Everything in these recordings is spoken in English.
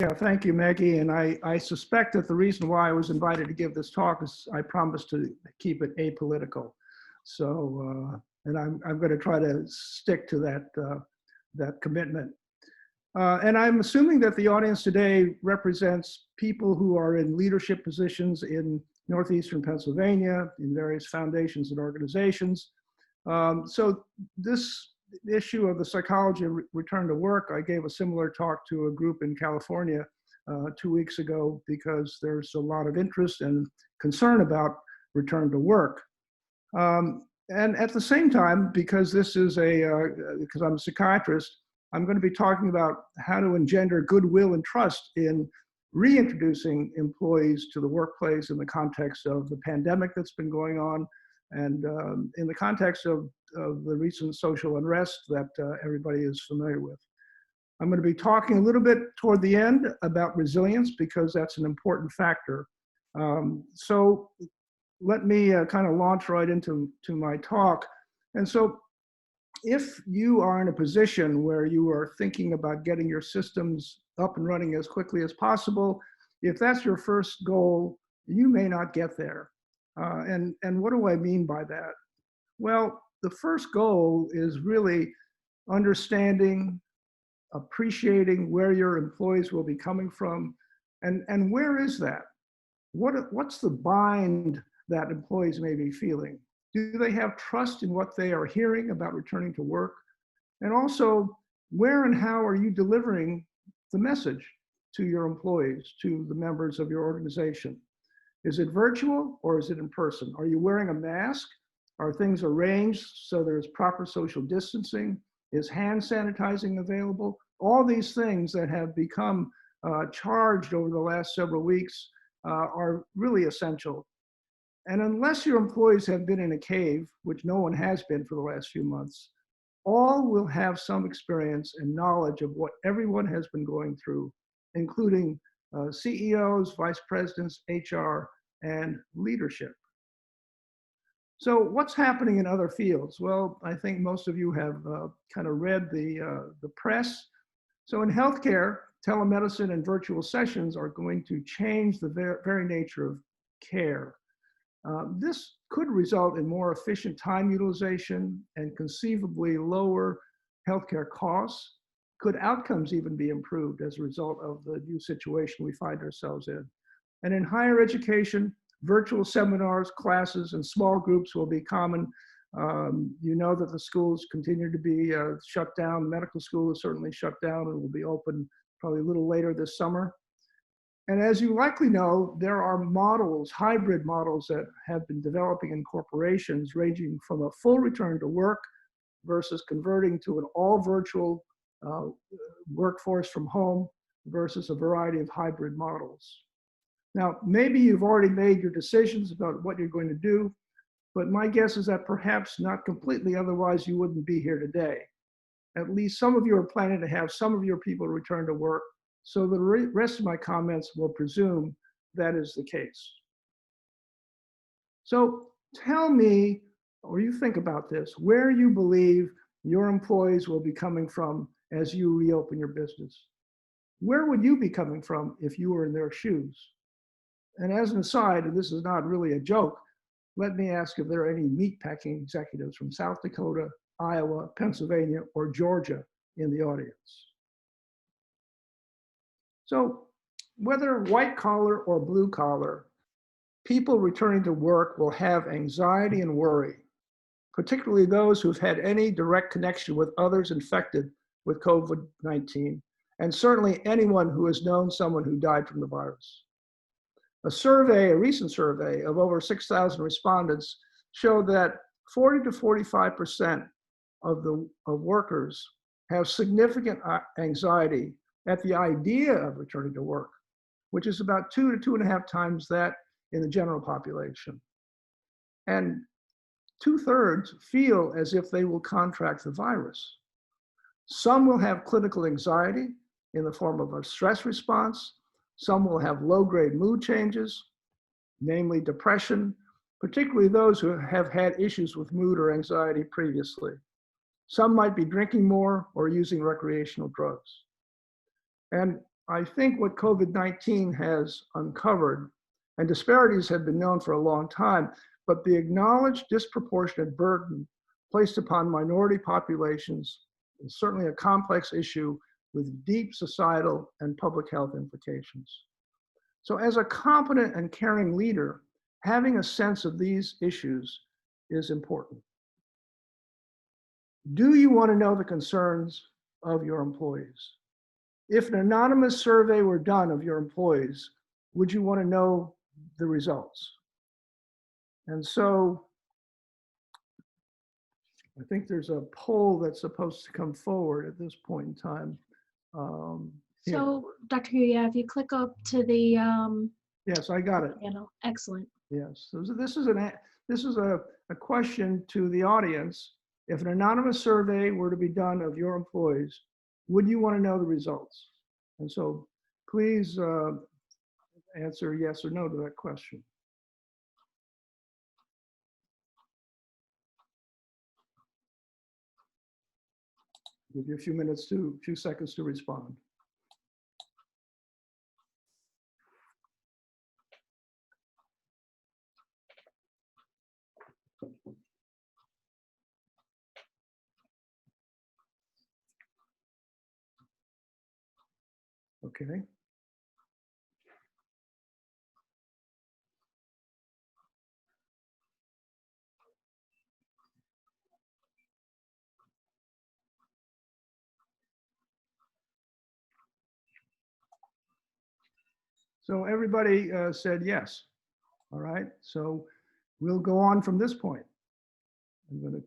Yeah, thank you, Maggie. And I suspect that the reason why I was invited to give this talk is I promised to keep it apolitical. So, and I'm going to try to stick to that commitment. And I'm assuming that the audience today represents people who are in leadership positions in Northeastern Pennsylvania, in various foundations and organizations. So this issue of the psychology of return to work, I gave a similar talk to a group in California 2 weeks ago because there's a lot of interest and concern about return to work. And at the same time, because this is because I'm a psychiatrist, I'm going to be talking about how to engender goodwill and trust in reintroducing employees to the workplace in the context of the pandemic that's been going on, and in the context of the recent social unrest that everybody is familiar with. I'm going to be talking a little bit toward the end about resilience because that's an important factor. So let me kind of launch right into my talk. And so if you are in a position where you are thinking about getting your systems up and running as quickly as possible, if that's your first goal, you may not get there. And what do I mean by that? Well, the first goal is really understanding, appreciating where your employees will be coming from, and where is that? What's the bind that employees may be feeling? Do they have trust in what they are hearing about returning to work? And also, where and how are you delivering the message to your employees, to the members of your organization? Is it virtual or is it in person? Are you wearing a mask? Are things arranged so there's proper social distancing? Is hand sanitizing available? All these things that have become charged over the last several weeks are really essential. And unless your employees have been in a cave, which no one has been for the last few months, all will have some experience and knowledge of what everyone has been going through, including CEOs, vice presidents, HR, and leadership. So what's happening in other fields? Well, I think most of you have kind of read the press. So in healthcare, telemedicine and virtual sessions are going to change the very nature of care. This could result in more efficient time utilization and conceivably lower healthcare costs. Could outcomes even be improved as a result of the new situation we find ourselves in? And in higher education, virtual seminars, classes, and small groups will be common. You know that the schools continue to be shut down. Medical school is certainly shut down and will be open probably a little later this summer. And as you likely know, there are models, hybrid models that have been developing in corporations ranging from a full return to work versus converting to an all virtual workforce from home versus a variety of hybrid models. Now, maybe you've already made your decisions about what you're going to do, but my guess is that perhaps not completely, otherwise you wouldn't be here today. At least some of you are planning to have some of your people return to work, so the rest of my comments will presume that is the case. So tell me, or you think about this, where you believe your employees will be coming from as you reopen your business. Where would you be coming from if you were in their shoes? And as an aside, and this is not really a joke, let me ask if there are any meatpacking executives from South Dakota, Iowa, Pennsylvania, or Georgia in the audience. So whether white collar or blue collar, people returning to work will have anxiety and worry, particularly those who've had any direct connection with others infected with COVID-19, and certainly anyone who has known someone who died from the virus. A recent survey of over 6,000 respondents showed that 40 to 45% of workers have significant anxiety at the idea of returning to work, which is about 2 to 2.5 times that in the general population. And 2/3 feel as if they will contract the virus. Some will have clinical anxiety in the form of a stress response. Some will have low-grade mood changes, namely depression, particularly those who have had issues with mood or anxiety previously. Some might be drinking more or using recreational drugs. And I think what COVID-19 has uncovered, and disparities have been known for a long time, but the acknowledged disproportionate burden placed upon minority populations is certainly a complex issue with deep societal and public health implications. So as a competent and caring leader, having a sense of these issues is important. Do you want to know the concerns of your employees? If an anonymous survey were done of your employees, would you want to know the results? And so I think there's a poll that's supposed to come forward at this point in time. So, Dr. Huey, if you click up to the yes, I got it. panel, excellent. Yes, so this is a question to the audience. If an anonymous survey were to be done of your employees, would you want to know the results? And so please answer yes or no to that question. Give you a few seconds to respond. Okay. So everybody said yes. All right, so we'll go on from this point. I'm going to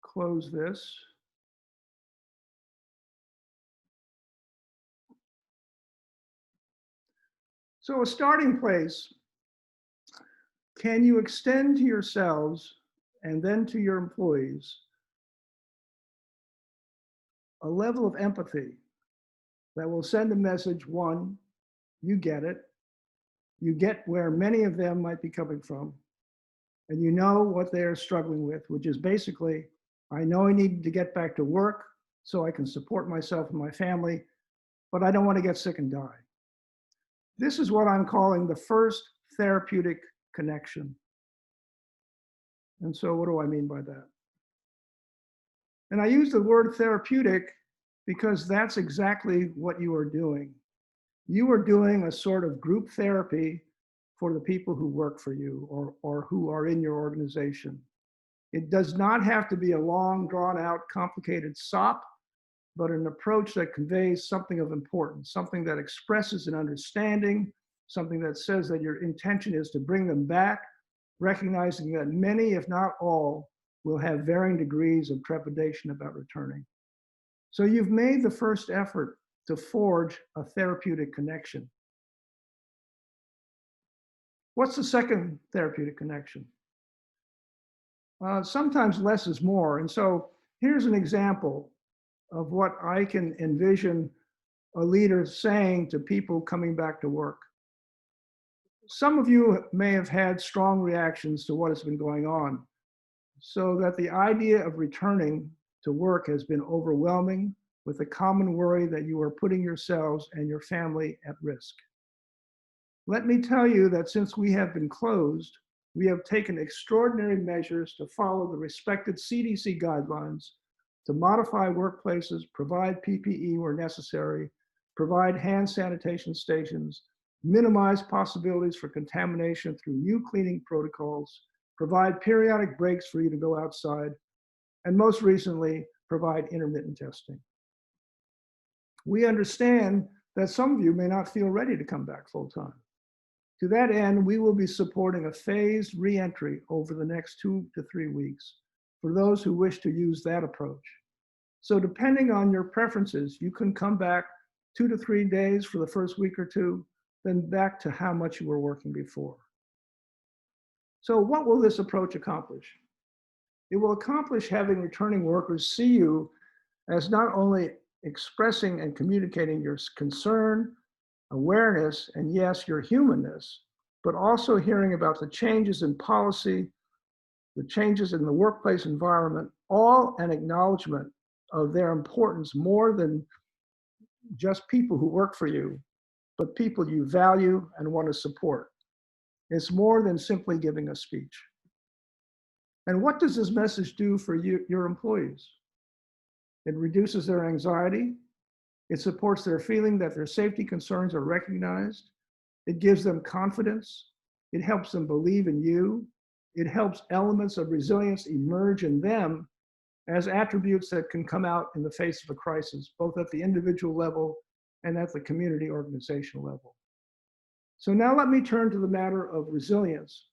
close this. So a starting place, can you extend to yourselves and then to your employees a level of empathy that will send a message? One, you get it. You get where many of them might be coming from, and you know what they're struggling with, which is basically, I know I need to get back to work so I can support myself and my family, but I don't want to get sick and die. This is what I'm calling the first therapeutic connection. And so what do I mean by that? And I use the word therapeutic because that's exactly what you are doing. You are doing a sort of group therapy for the people who work for you or who are in your organization. It does not have to be a long, drawn out, complicated SOP, but an approach that conveys something of importance, something that expresses an understanding, something that says that your intention is to bring them back, recognizing that many, if not all, will have varying degrees of trepidation about returning. So you've made the first effort to forge a therapeutic connection. What's the second therapeutic connection? Sometimes less is more. And so here's an example of what I can envision a leader saying to people coming back to work. Some of you may have had strong reactions to what has been going on, so that the idea of returning to work has been overwhelming, with the common worry that you are putting yourselves and your family at risk. Let me tell you that since we have been closed, we have taken extraordinary measures to follow the respected CDC guidelines, to modify workplaces, provide PPE where necessary, provide hand sanitation stations, minimize possibilities for contamination through new cleaning protocols, provide periodic breaks for you to go outside, and most recently, provide intermittent testing. We understand that some of you may not feel ready to come back full time. To that end, we will be supporting a phased re-entry over the next 2 to 3 weeks for those who wish to use that approach. So depending on your preferences, you can come back 2 to 3 days for the first week or two, then back to how much you were working before. So what will this approach accomplish? It will accomplish having returning workers see you as not only expressing and communicating your concern, awareness, and yes, your humanness, but also hearing about the changes in policy, the changes in the workplace environment, all an acknowledgement of their importance more than just people who work for you, but people you value and want to support. It's more than simply giving a speech. And what does this message do for your employees? It reduces their anxiety. It supports their feeling that their safety concerns are recognized. It gives them confidence. It helps them believe in you. It helps elements of resilience emerge in them as attributes that can come out in the face of a crisis, both at the individual level and at the community organizational level. So now let me turn to the matter of resilience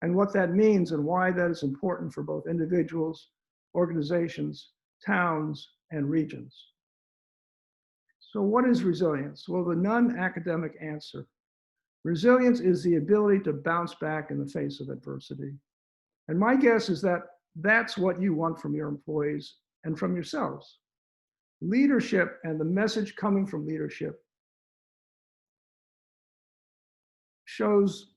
and what that means and why that is important for both individuals, organizations, towns, and regions. So what is resilience? Well, the non-academic answer. Resilience is the ability to bounce back in the face of adversity. And my guess is that that's what you want from your employees and from yourselves. Leadership and the message coming from leadership shows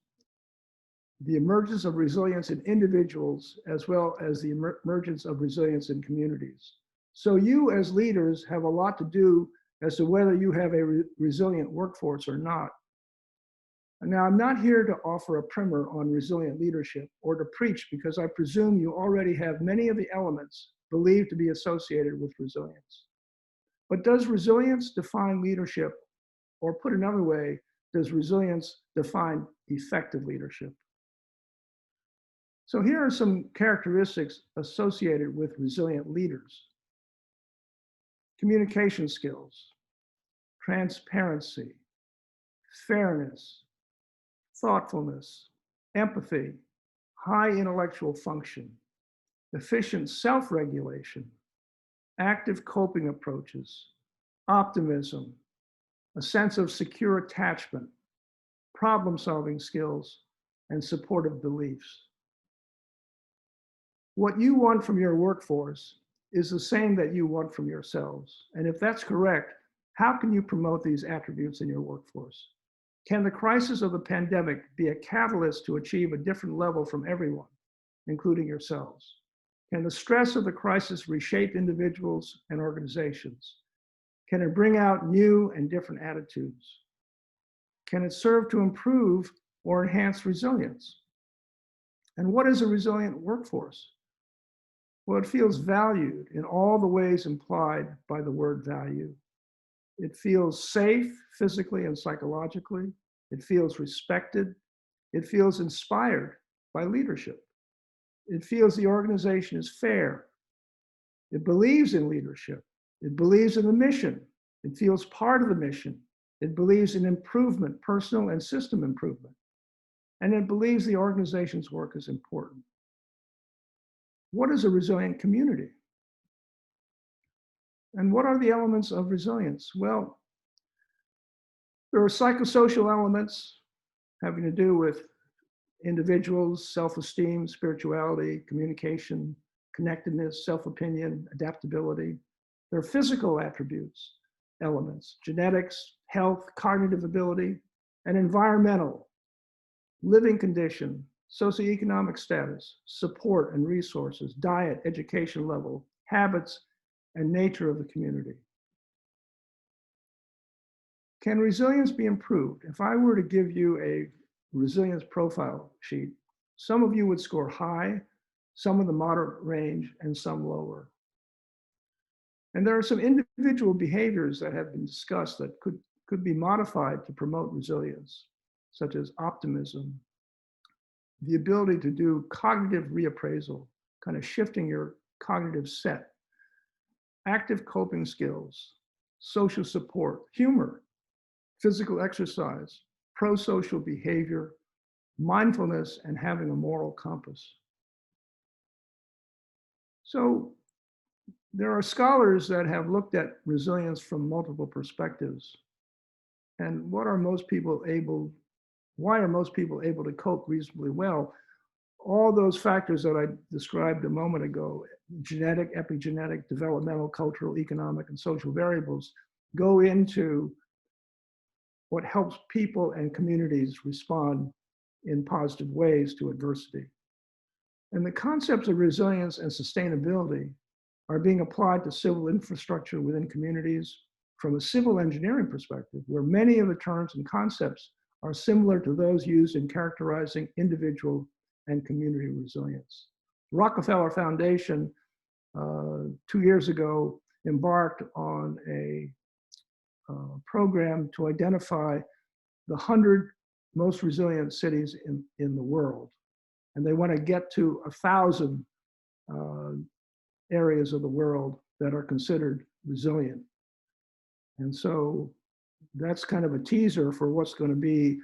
the emergence of resilience in individuals as well as the emergence of resilience in communities. So you as leaders have a lot to do as to whether you have a resilient workforce or not. Now, I'm not here to offer a primer on resilient leadership or to preach, because I presume you already have many of the elements believed to be associated with resilience. But does resilience define leadership? Or put another way, does resilience define effective leadership? So here are some characteristics associated with resilient leaders. Communication skills, transparency, fairness, thoughtfulness, empathy, high intellectual function, efficient self-regulation, active coping approaches, optimism, a sense of secure attachment, problem-solving skills, and supportive beliefs. What you want from your workforce is the same that you want from yourselves. And if that's correct, how can you promote these attributes in your workforce? Can the crisis of the pandemic be a catalyst to achieve a different level from everyone, including yourselves? Can the stress of the crisis reshape individuals and organizations? Can it bring out new and different attitudes? Can it serve to improve or enhance resilience? And what is a resilient workforce? Well, it feels valued in all the ways implied by the word value. It feels safe physically and psychologically. It feels respected. It feels inspired by leadership. It feels the organization is fair. It believes in leadership. It believes in the mission. It feels part of the mission. It believes in improvement, personal and system improvement. And it believes the organization's work is important. What is a resilient community? And what are the elements of resilience? Well, there are psychosocial elements having to do with individuals, self-esteem, spirituality, communication, connectedness, self-opinion, adaptability. There are physical attributes, elements, genetics, health, cognitive ability, and environmental, living condition, socioeconomic status, support and resources, diet, education level, habits, and nature of the community. Can resilience be improved? If I were to give you a resilience profile sheet, some of you would score high, some of the moderate range, and some lower. And there are some individual behaviors that have been discussed that could be modified to promote resilience, such as optimism, the ability to do cognitive reappraisal, kind of shifting your cognitive set, active coping skills, social support, humor, physical exercise, pro-social behavior, mindfulness, and having a moral compass. So there are scholars that have looked at resilience from multiple perspectives. And why are most people able to cope reasonably well? All those factors that I described a moment ago, genetic, epigenetic, developmental, cultural, economic, and social variables, go into what helps people and communities respond in positive ways to adversity. And the concepts of resilience and sustainability are being applied to civil infrastructure within communities, from a civil engineering perspective, where many of the terms and concepts are similar to those used in characterizing individual and community resilience. The Rockefeller Foundation 2 years ago embarked on a program to identify the 100 most resilient cities in the world. And they want to get to 1,000 areas of the world that are considered resilient. And so that's kind of a teaser for what's going to be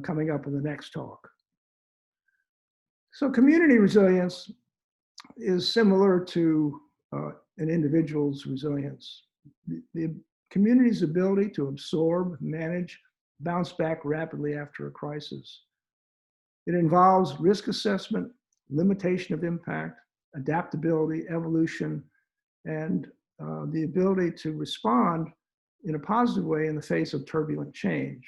coming up in the next talk. So community resilience is similar to an individual's resilience. The community's ability to absorb, manage, bounce back rapidly after a crisis. It involves risk assessment, limitation of impact, adaptability, evolution, and the ability to respond in a positive way in the face of turbulent change.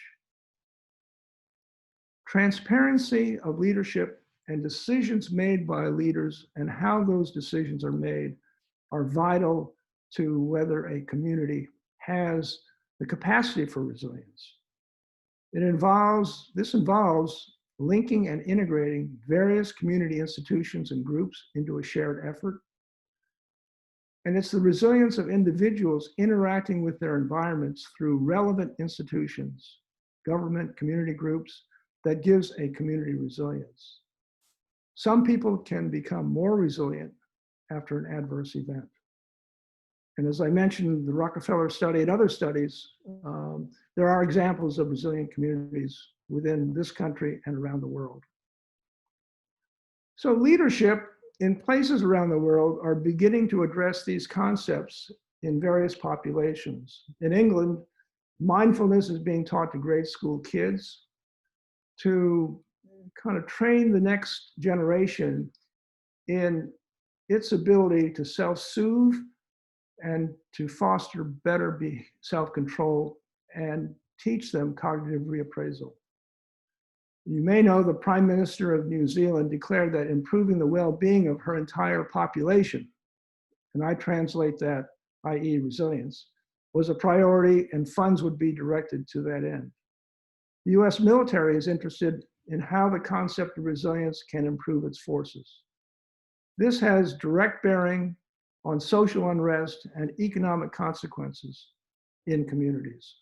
Transparency of leadership and decisions made by leaders and how those decisions are made are vital to whether a community has the capacity for resilience. This involves linking and integrating various community institutions and groups into a shared effort. And it's the resilience of individuals interacting with their environments through relevant institutions, government, community groups, that gives a community resilience. Some people can become more resilient after an adverse event. And as I mentioned, the Rockefeller study and other studies, there are examples of resilient communities within this country and around the world. So leadership in places around the world are beginning to address these concepts in various populations. In England, mindfulness is being taught to grade school kids to kind of train the next generation in its ability to self-soothe and to foster better self-control and teach them cognitive reappraisal. You may know the Prime Minister of New Zealand declared that improving the well-being of her entire population, and I translate that, i.e. resilience, was a priority and funds would be directed to that end. The US military is interested in how the concept of resilience can improve its forces. This has direct bearing on social unrest and economic consequences in communities.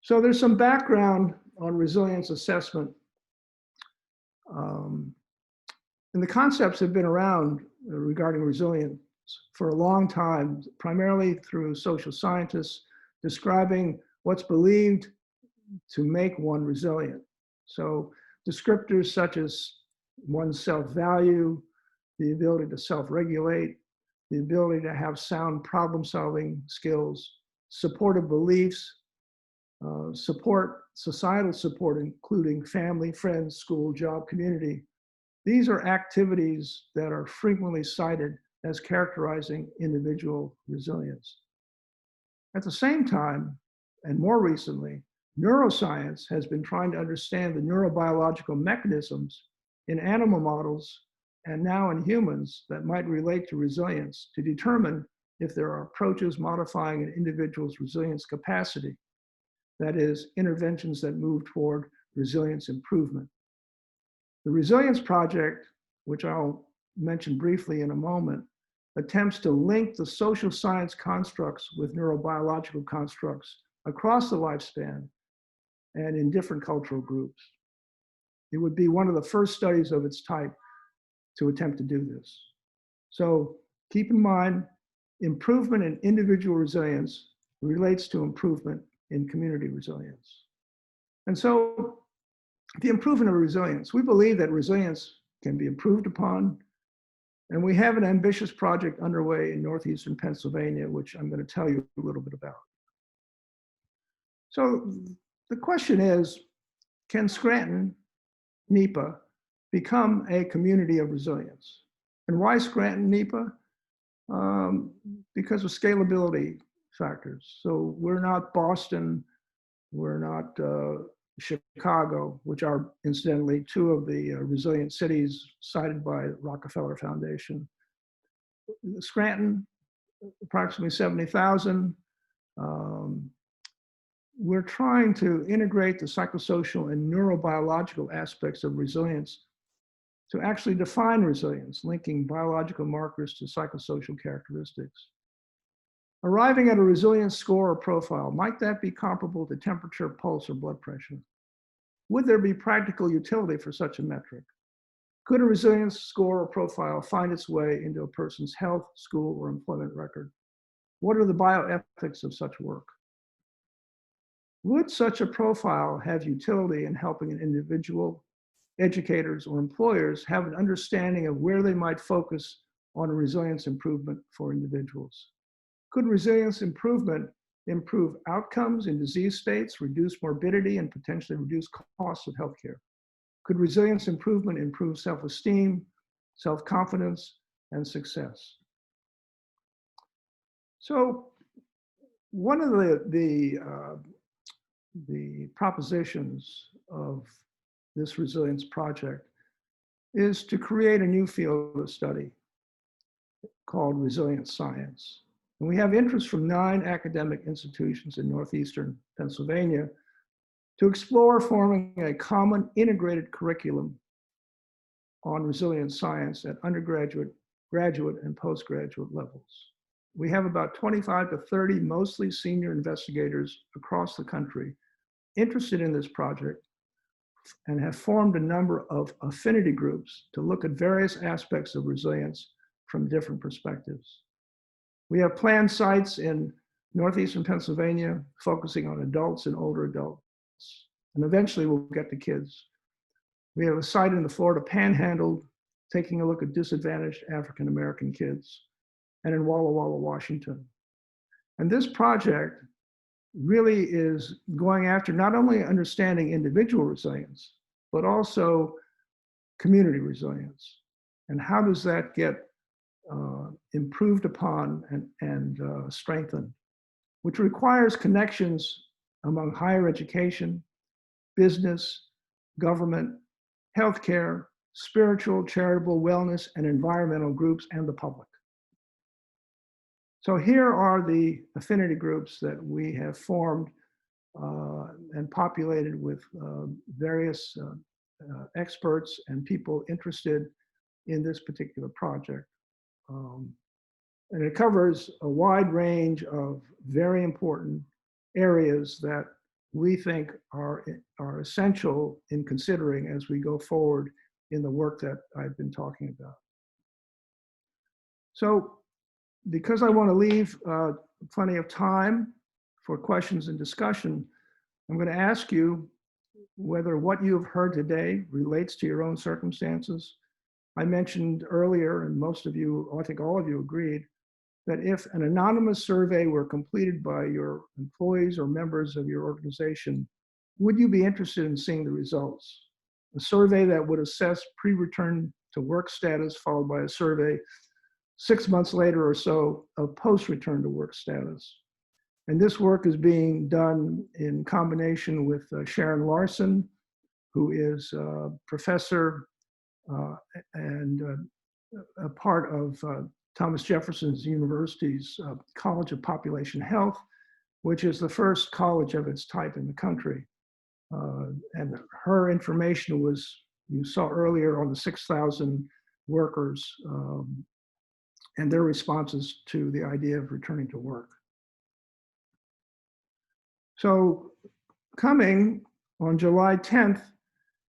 So there's some background on resilience assessment. And the concepts have been around regarding resilience for a long time, primarily through social scientists describing what's believed to make one resilient. So descriptors such as one's self-value, the ability to self-regulate, the ability to have sound problem-solving skills, supportive beliefs, societal support, including family, friends, school, job, community. These are activities that are frequently cited as characterizing individual resilience. At the same time, and more recently, neuroscience has been trying to understand the neurobiological mechanisms in animal models and now in humans that might relate to resilience to determine if there are approaches modifying an individual's resilience capacity. That is, interventions that move toward resilience improvement. The Resilience Project, which I'll mention briefly in a moment, attempts to link the social science constructs with neurobiological constructs across the lifespan and in different cultural groups. It would be one of the first studies of its type to attempt to do this. So keep in mind, improvement in individual resilience relates to improvement in community resilience. And so the improvement of resilience, we believe that resilience can be improved upon, and we have an ambitious project underway in northeastern Pennsylvania, which I'm going to tell you a little bit about. So the question is, can Scranton, NEPA, become a community of resilience? And why Scranton, NEPA? Because of scalability factors. So we're not Boston, we're not Chicago, which are incidentally two of the resilient cities cited by the Rockefeller Foundation. Scranton approximately 70,000. We're trying to integrate the psychosocial and neurobiological aspects of resilience to actually define resilience, linking biological markers to psychosocial characteristics. Arriving at a resilience score or profile, might that be comparable to temperature, pulse, or blood pressure? Would there be practical utility for such a metric? Could a resilience score or profile find its way into a person's health, school, or employment record? What are the bioethics of such work? Would such a profile have utility in helping an individual, educators, or employers have an understanding of where they might focus on resilience improvement for individuals? Could resilience improvement improve outcomes in disease states, reduce morbidity, and potentially reduce costs of healthcare? Could resilience improvement improve self-esteem, self-confidence, and success? So one of the propositions of this resilience project is to create a new field of study called resilience science. And we have interest from 9 academic institutions in northeastern Pennsylvania to explore forming a common integrated curriculum on resilience science at undergraduate, graduate, and postgraduate levels. We have about 25 to 30 mostly senior investigators across the country interested in this project and have formed a number of affinity groups to look at various aspects of resilience from different perspectives. We have planned sites in northeastern Pennsylvania focusing on adults and older adults, and eventually we'll get to kids. We have a site in the Florida Panhandle taking a look at disadvantaged African American kids, and in Walla Walla, Washington. And this project really is going after not only understanding individual resilience, but also community resilience. And how does that get improved upon and strengthened, which requires connections among higher education, business, government, healthcare, spiritual, charitable, wellness, and environmental groups, and the public. So here are the affinity groups that we have formed and populated with various experts and people interested in this particular project. And it covers a wide range of very important areas that we think are essential in considering as we go forward in the work that I've been talking about. So, because I want to leave plenty of time for questions and discussion, I'm going to ask you whether what you've heard today relates to your own circumstances. I mentioned earlier, and most of you, I think all of you agreed, that if an anonymous survey were completed by your employees or members of your organization, would you be interested in seeing the results? A survey that would assess pre-return to work status, followed by a survey 6 months later or so of post-return to work status. And this work is being done in combination with Sharon Larson, who is a professor and a part of Thomas Jefferson University's College of Population Health, which is the first college of its type in the country. And her information was, you saw earlier, on the 6,000 workers and their responses to the idea of returning to work. So coming on July 10th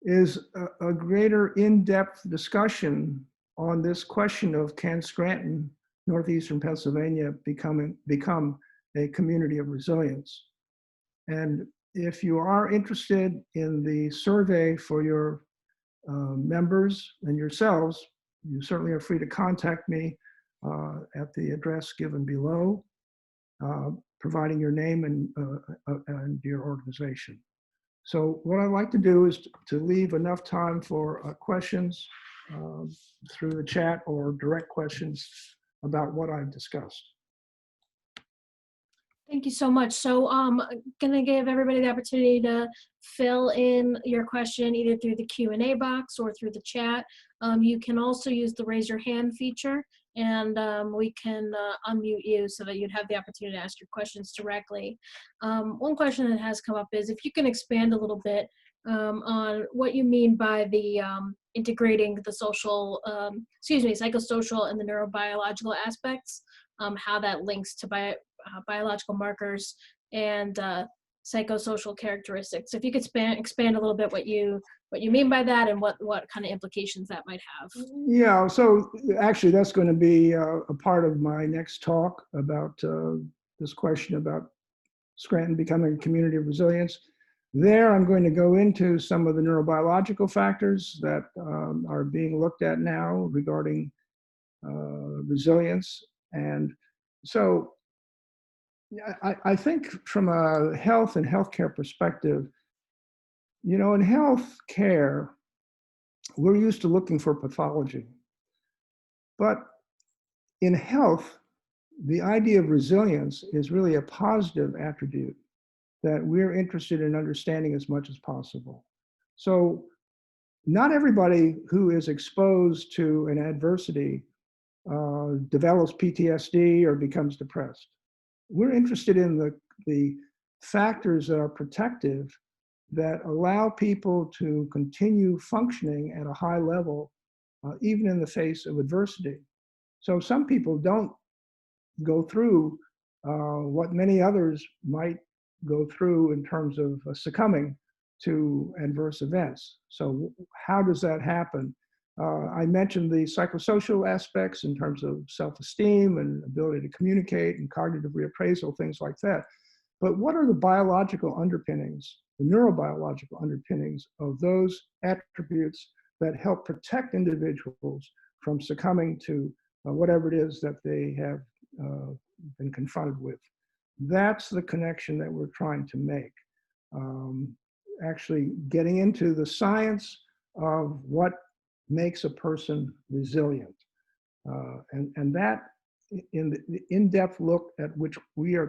is a greater in-depth discussion on this question of, can Scranton, northeastern Pennsylvania, become a community of resilience? And if you are interested in the survey for your members and yourselves, you certainly are free to contact me at the address given below, providing your name and your organization. So what I'd like to do is to leave enough time for questions through the chat or direct questions about what I've discussed. Thank you so much. So I'm gonna give everybody the opportunity to fill in your question either through the Q&A box or through the chat. You can also use the raise your hand feature, and we can unmute you so that you'd have the opportunity to ask your questions directly. One question that has come up is if you can expand a little bit on what you mean by the integrating the social, psychosocial and the neurobiological aspects, how that links to biological markers and psychosocial characteristics. If you could expand a little bit what you mean by that and what kind of implications that might have. Yeah, so actually that's going to be a part of my next talk about this question about Scranton becoming a community of resilience. There, I'm going to go into some of the neurobiological factors that are being looked at now regarding resilience. And so I think from a health and healthcare perspective, in healthcare, we're used to looking for pathology. But in health, the idea of resilience is really a positive attribute that we're interested in understanding as much as possible. So not everybody who is exposed to an adversity develops PTSD or becomes depressed. We're interested in the factors that are protective that allow people to continue functioning at a high level, even in the face of adversity. So some people don't go through what many others might go through in terms of succumbing to adverse events. So how does that happen? I mentioned the psychosocial aspects in terms of self-esteem and ability to communicate and cognitive reappraisal, things like that. But what are the biological underpinnings, the neurobiological underpinnings of those attributes that help protect individuals from succumbing to whatever it is that they have been confronted with? That's the connection that we're trying to make. Actually getting into the science of what makes a person resilient. And that in the in-depth look at which we are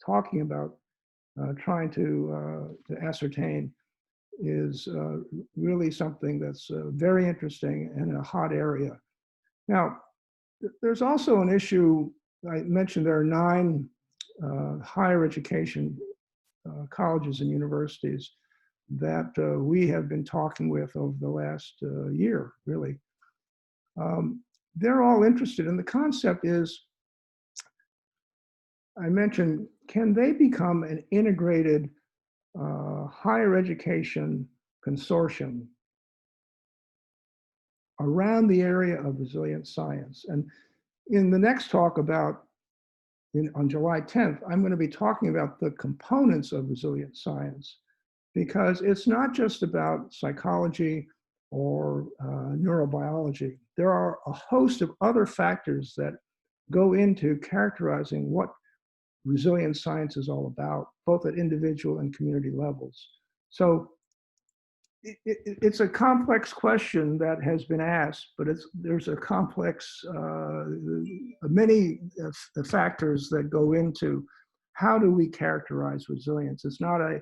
talking about trying to ascertain is really something that's very interesting and a hot area. Now, there's also an issue. I mentioned there are 9 higher education colleges and universities that we have been talking with over the last year, really. They're all interested, and the concept is, I mentioned, can they become an integrated higher education consortium around the area of resilient science? And in the next talk on July 10th, I'm going to be talking about the components of resilient science, because it's not just about psychology or neurobiology. There are a host of other factors that go into characterizing what resilient science is all about, both at individual and community levels. So it's a complex question that has been asked, but there's a complex, many factors that go into how do we characterize resilience. It's not a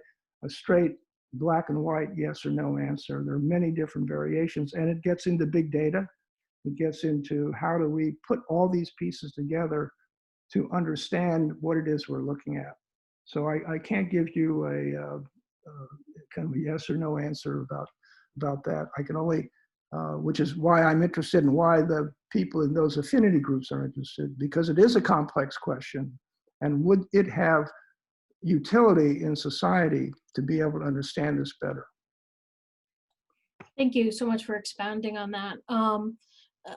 straight black and white yes or no answer. There are many different variations, and it gets into big data. It gets into how do we put all these pieces together to understand what it is we're looking at. So I can't give you a kind of a yes or no answer about that. I can only, which is why I'm interested and why the people in those affinity groups are interested, because it is a complex question. And would it have utility in society to be able to understand this better? Thank you so much for expounding on that.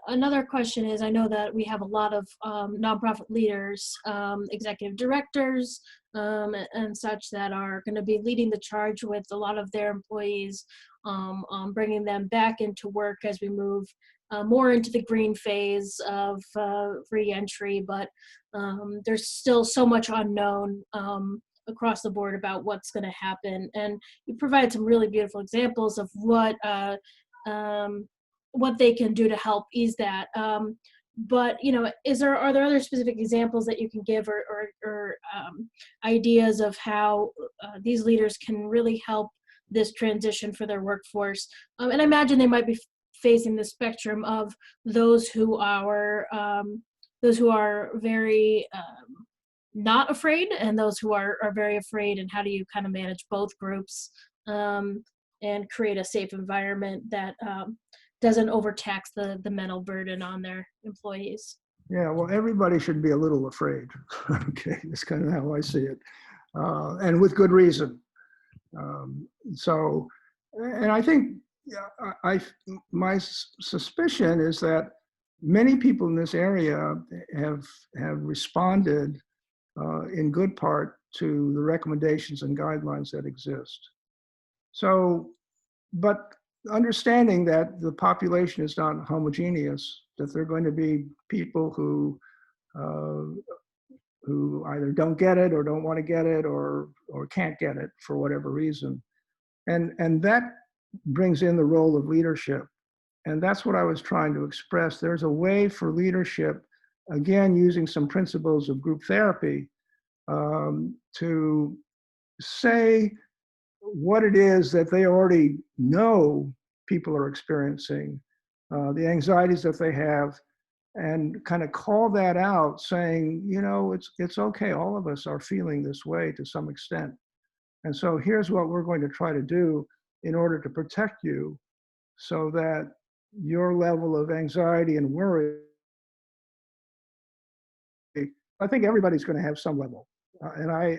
Another question is, I know that we have a lot of nonprofit leaders, executive directors, and such that are going to be leading the charge with a lot of their employees, bringing them back into work as we move more into the green phase of re-entry, but there's still so much unknown across the board about what's going to happen. And you provided some really beautiful examples of what they can do to help ease that. But are there other specific examples that you can give or ideas of how these leaders can really help this transition for their workforce? And I imagine they might be facing the spectrum of those who are very not afraid, and those who are very afraid, and how do you kind of manage both groups, and create a safe environment that doesn't overtax the mental burden on their employees. Yeah, well, everybody should be a little afraid. Okay, that's kind of how I see it, and with good reason. So, and I think, yeah, my suspicion is that many people in this area have responded in good part to the recommendations and guidelines that exist. So, but understanding that the population is not homogeneous, that there are going to be people uh, who either don't get it or don't want to get it or can't get it for whatever reason. And that brings in the role of leadership. And that's what I was trying to express. There's a way for leadership, again, using some principles of group therapy, to say what it is that they already know people are experiencing, the anxieties that they have, and kind of call that out, saying, you know, it's okay. All of us are feeling this way to some extent. And so here's what we're going to try to do in order to protect you so that your level of anxiety and worry, I think everybody's going to have some level. And I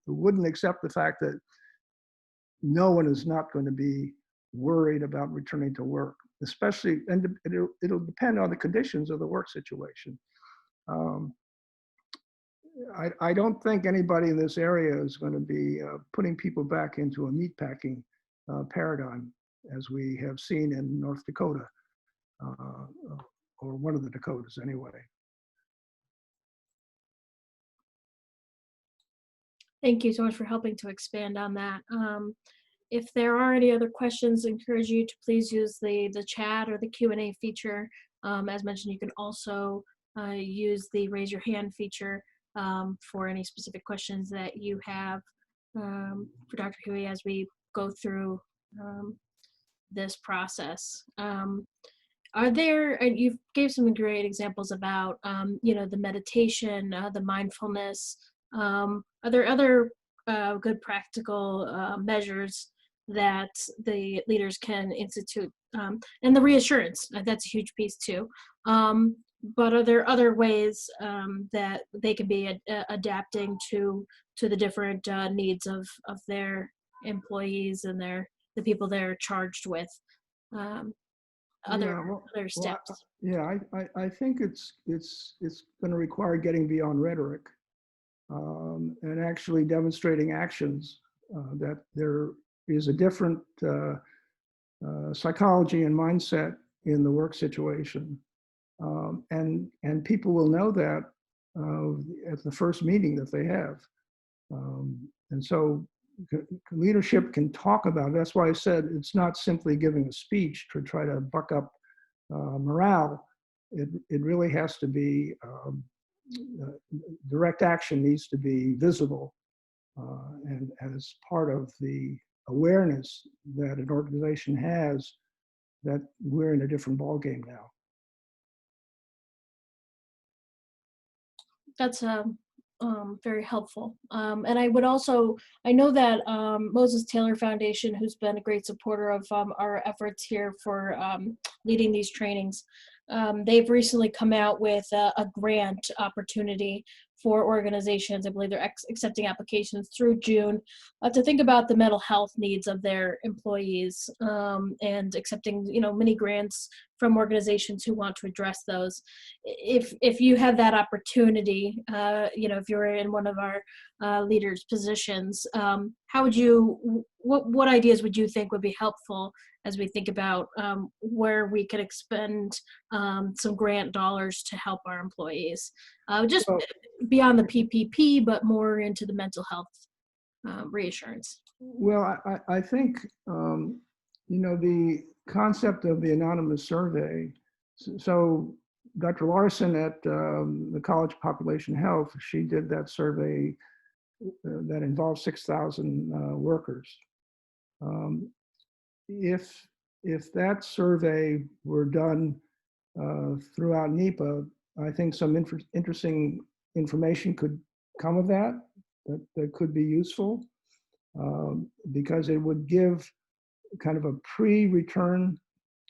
wouldn't accept the fact that no one is not going to be worried about returning to work, especially, and it'll depend on the conditions of the work situation. Um, I don't think anybody in this area is going to be putting people back into a meatpacking paradigm, as we have seen in North Dakota, uh, or one of the Dakotas anyway. Thank you so much for helping to expand on that. If there are any other questions, I encourage you to please use the chat or the Q&A feature. As mentioned, you can also use the raise your hand feature for any specific questions that you have for Dr. Huey as we go through this process. Are there, and you gave some great examples about, the meditation, the mindfulness. Are there other good practical measures that the leaders can institute? And the reassurance, that's a huge piece too. But are there other ways that they can be adapting to the different needs of their employees and the people they're charged with? Other steps. Yeah, I think it's going to require getting beyond rhetoric, and actually demonstrating actions, that there is a different psychology and mindset in the work situation, and people will know that at the first meeting that they have, and so leadership can talk about it. That's why I said it's not simply giving a speech to try to buck up morale. It really has to be, direct action needs to be visible, and as part of the awareness that an organization has that we're in a different ballgame now. That's very helpful. And I would also, I know that Moses Taylor Foundation, who's been a great supporter of our efforts here for leading these trainings, they've recently come out with a grant opportunity for organizations. I believe they're accepting applications through June to think about the mental health needs of their employees, and accepting, mini grants from organizations who want to address those. If you have that opportunity, if you're in one of our leaders' positions, how would you, what ideas would you think would be helpful as we think about where we could expend some grant dollars to help our employees, just beyond the PPP, but more into the mental health reassurance? Well, I think, the concept of the anonymous survey. So Dr. Larson at the College of Population Health, she did that survey that involved 6,000 workers. If if that survey were done throughout NEPA, I think some interesting information could come of that, that could be useful, because it would give kind of a pre-return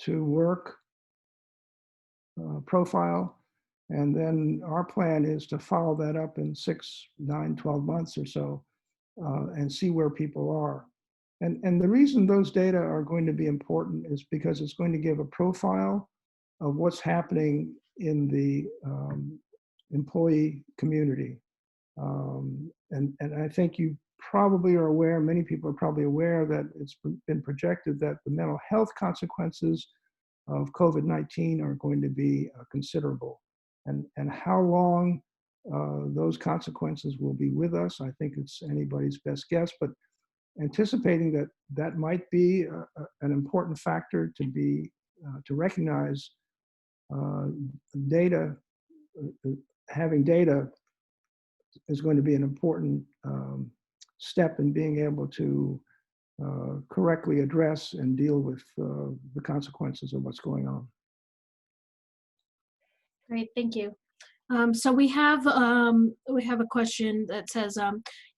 to work profile. And then our plan is to follow that up in 6, 9, 12 months or so, and see where people are. And the reason those data are going to be important is because it's going to give a profile of what's happening in the employee community. And I think you probably are aware, many people are probably aware, that it's been projected that the mental health consequences of COVID-19 are going to be considerable. And how long those consequences will be with us, I think it's anybody's best guess, but anticipating that that might be an important factor to be, to recognize data, having data is going to be an important step in being able to correctly address and deal with the consequences of what's going on. Great, thank you. So we have a question that says,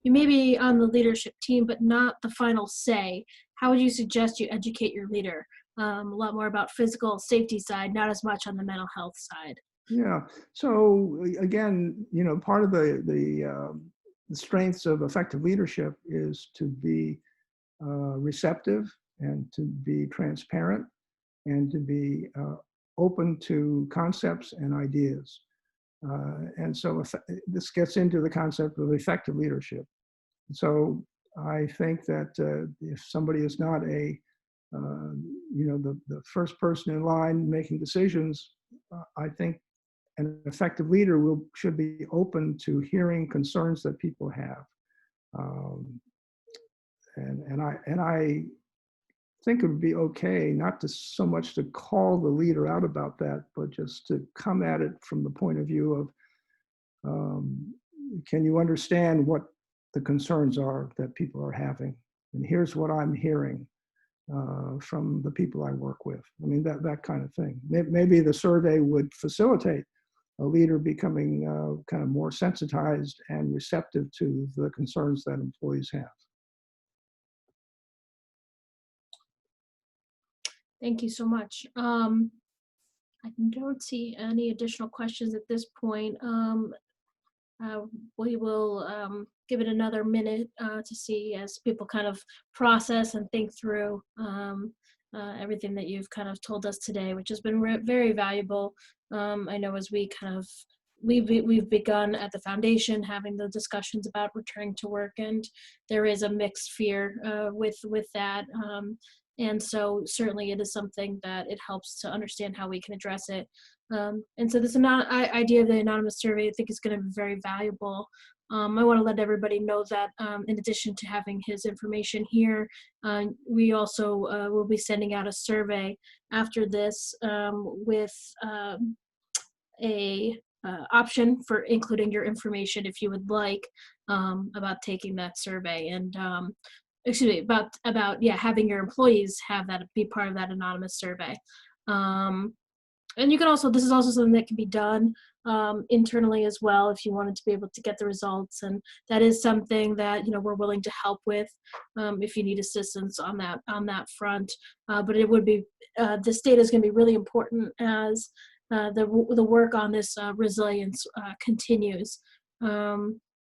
you may be on the leadership team, but not the final say. How would you suggest you educate your leader? A lot more about physical safety side, not as much on the mental health side. Yeah. So again, you know, part of the strengths of effective leadership is to be receptive and to be transparent and to be open to concepts and ideas. And so this gets into the concept of effective leadership. So I think that if somebody is not a, you know, the first person in line making decisions, I think an effective leader should be open to hearing concerns that people have. And I think it would be okay not to so much to call the leader out about that, but just to come at it from the point of view of, can you understand what the concerns are that people are having? And here's what I'm hearing from the people I work with. I mean, that kind of thing. Maybe the survey would facilitate a leader becoming kind of more sensitized and receptive to the concerns that employees have. Thank you so much. I don't see any additional questions at this point. We will give it another minute to see as people kind of process and think through everything that you've kind of told us today, which has been very valuable. I know as we kind of, we've begun at the foundation having the discussions about returning to work, and there is a mixed fear with that. And so certainly it is something that it helps to understand how we can address it. And so this idea of the anonymous survey, I think, is going to be very valuable. I want to let everybody know that in addition to having his information here, we also will be sending out a survey after this with a option for including your information if you would like, about taking that survey, and excuse me, about having your employees have that, be part of that anonymous survey. And you can also, this is also something that can be done internally as well if you wanted to be able to get the results, and that is something that, you know, we're willing to help with if you need assistance on that front. But it would be, this data is going to be really important as the work on this resilience continues. I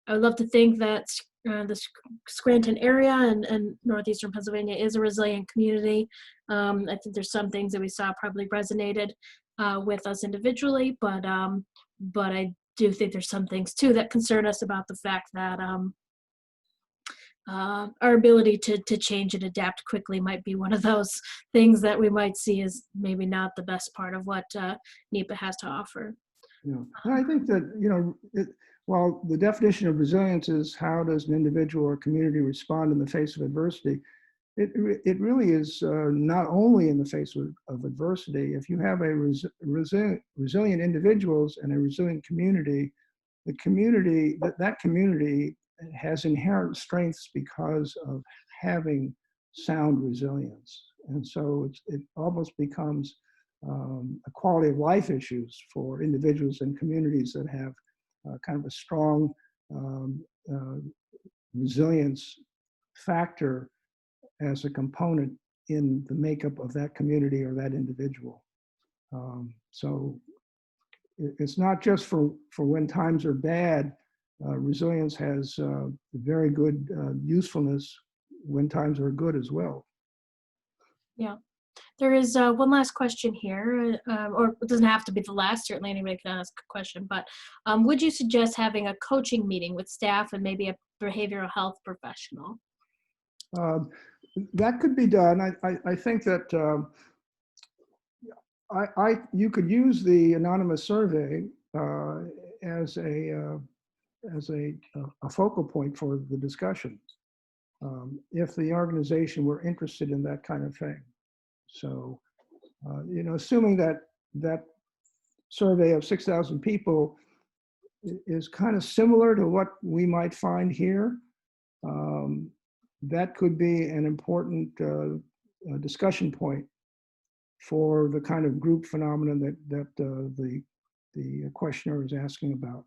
would love to think that the Scranton area and northeastern Pennsylvania is a resilient community. I think there's some things that we saw probably resonated with us individually, but I do think there's some things too that concern us about the fact that our ability to change and adapt quickly might be one of those things that we might see as maybe not the best part of what NEPA has to offer. Yeah, and I think that, you know, while the definition of resilience is how does an individual or community respond in the face of adversity, it really is not only in the face of adversity. If you have a resilient individuals and a resilient community, the community, that community has inherent strengths because of having sound resilience. And so it almost becomes a quality of life issues for individuals and communities that have kind of a strong resilience factor as a component in the makeup of that community or that individual. So it's not just for when times are bad. Resilience has very good usefulness when times are good as well. Yeah. There is one last question here, or it doesn't have to be the last. Certainly anybody can ask a question, but would you suggest having a coaching meeting with staff and maybe a behavioral health professional? That could be done. I think that you could use the anonymous survey as a focal point for the discussion, if the organization were interested in that kind of thing. So, assuming that that survey of 6,000 people is kind of similar to what we might find here, that could be an important discussion point for the kind of group phenomenon that the questionnaire is asking about.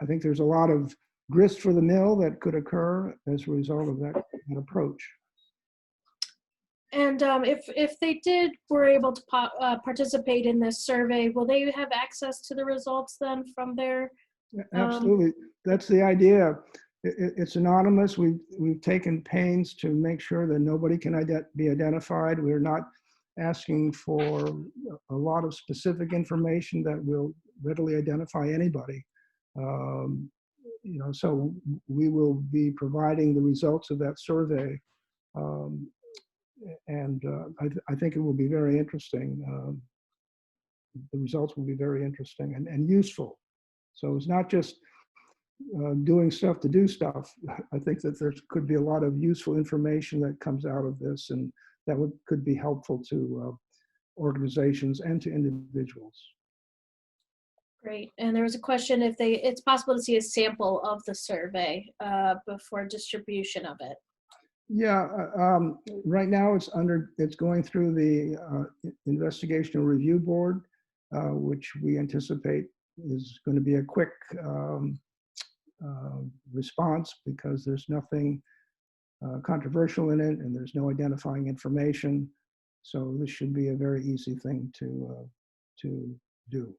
I think there's a lot of grist for the mill that could occur as a result of that approach. And if they were able to participate in this survey, will they have access to the results then from their? Absolutely, that's the idea. It's anonymous. We've taken pains to make sure that nobody can be identified. We're not asking for a lot of specific information that will readily identify anybody. So we will be providing the results of that survey. I think it will be very interesting. The results will be very interesting and useful. So it's not just doing stuff to do stuff. I think that there could be a lot of useful information that comes out of this, and that could be helpful to organizations and to individuals. Great. And there was a question if it's possible to see a sample of the survey before distribution of it. Yeah, right now it's going through the Investigational Review Board, which we anticipate is going to be a quick response because there's nothing controversial in it and there's no identifying information. So this should be a very easy thing to do.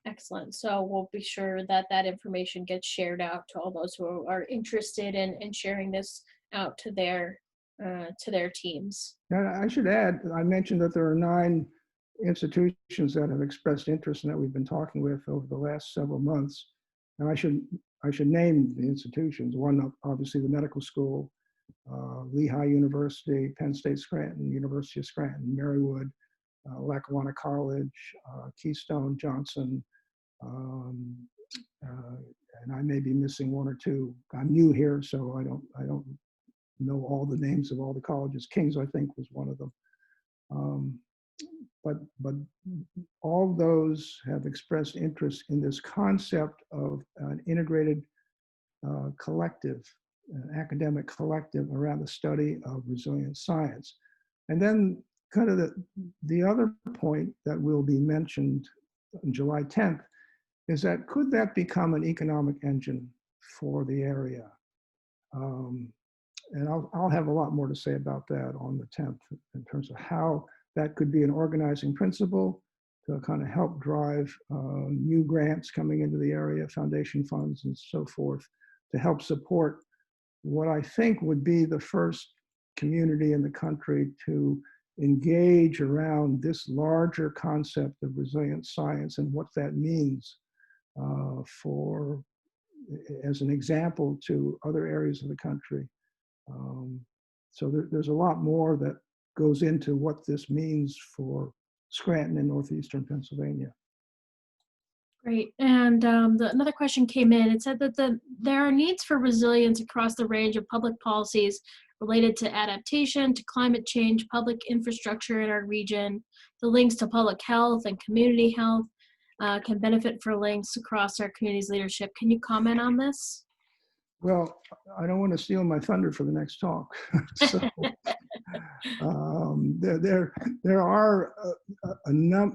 Excellent. So we'll be sure that that information gets shared out to all those who are interested in sharing this out to their teams. Now, I should add, I mentioned that there are 9 institutions that have expressed interest and that we've been talking with over the last several months. And I should name the institutions. One, obviously, the medical school, Lehigh University, Penn State Scranton, University of Scranton, Marywood, Lackawanna College, Keystone, Johnson, and I may be missing 1 or 2. I'm new here, so I don't know all the names of all the colleges. King's, I think, was one of them. But all those have expressed interest in this concept of an integrated collective, an academic collective around the study of resilient science. And then kind of the other point that will be mentioned on July 10th is that could that become an economic engine for the area? And I'll have a lot more to say about that on the 10th in terms of how that could be an organizing principle to kind of help drive new grants coming into the area, foundation funds and so forth, to help support what I think would be the first community in the country to engage around this larger concept of resilient science and what that means as an example to other areas of the country. So there's a lot more that goes into what this means for Scranton and northeastern Pennsylvania. Great. And another question came in. It said that there are needs for resilience across the range of public policies related to adaptation, to climate change, public infrastructure in our region. The links to public health and community health can benefit for links across our community's leadership. Can you comment on this? Well, I don't want to steal my thunder for the next talk. So there are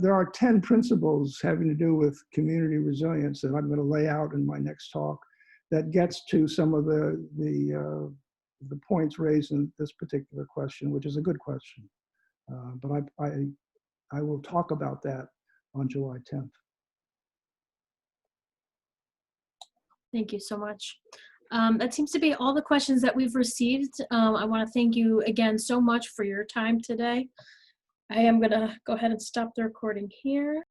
there are 10 principles having to do with community resilience that I'm going to lay out in my next talk that gets to some of the points raised in this particular question, which is a good question. But I will talk about that on July 10th. Thank you so much. That seems to be all the questions that we've received. I want to thank you again so much for your time today. I am going to go ahead and stop the recording here.